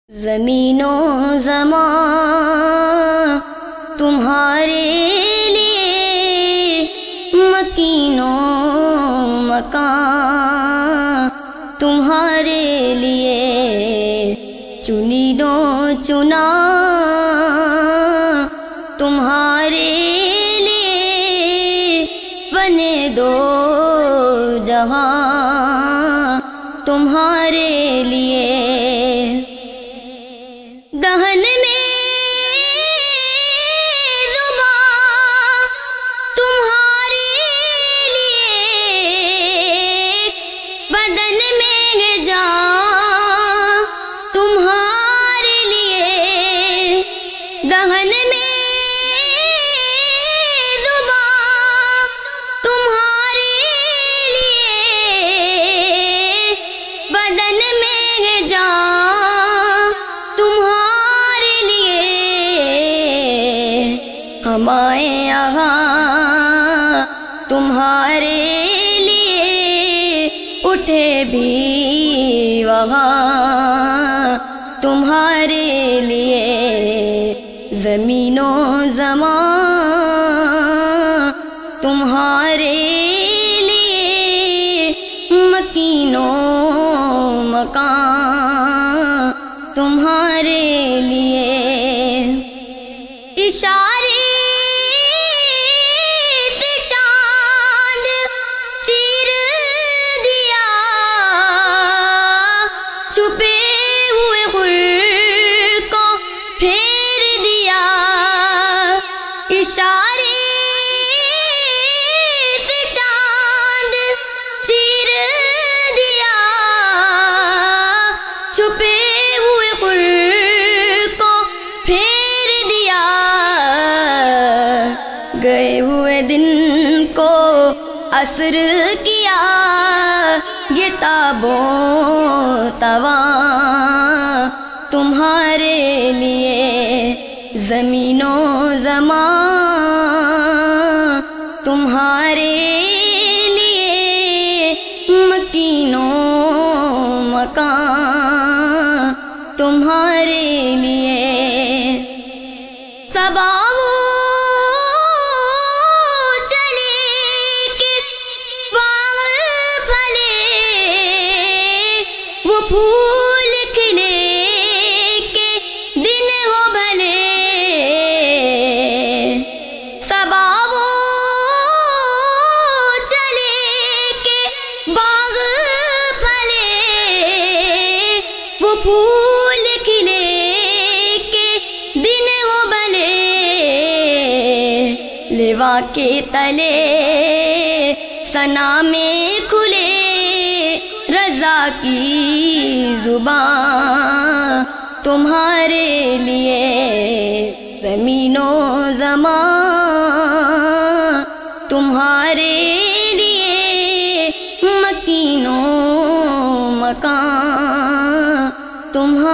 زمین و زمان تمہارے لیے، مکین و مکان تمہارے لیے، چنین و چنا تمہارے لیے، بنے دو جہاں تمہارے لیے، دہن میں زبان تمہارے لیے، بدن میں جان تمہارے لیے، دہن میں زبان تمہارے لیے، بدن میں جان تمہارے لیے، ہم آئے یہاں تمہارے لیے، اٹھے بھی وہاں تمہارے لیے، زمین و زمان تمہارے لیے، مکین و مکان تمہارے لیے، اشارے سے چاند چیر دیا، چھپے ہوئے غر کو پھیر دیا، اشارے سے چاند چیر دیا، چھپے ہوئے غر کو پھیر دیا، گئے ہوئے دن کو عصر کیا، یہ تاب و تواں تمہارے لیے، زمین و زمان تمہارے لیے، مکین و مکان تمہارے لیے، صبا وہ چلے کہ باغ پھلے، وہ پھول کھلے کہ دن ہو بھلے، صبا وہ چلے کہ باغ پھلے، وہ پھول کھلے کہ دن ہو بھلے، لوا کے تلے ثنا میں کھلے، رضا کی زبان تمہارے لیے، زمین و زمان تمہارے لیے، مکین و مکان تمہارے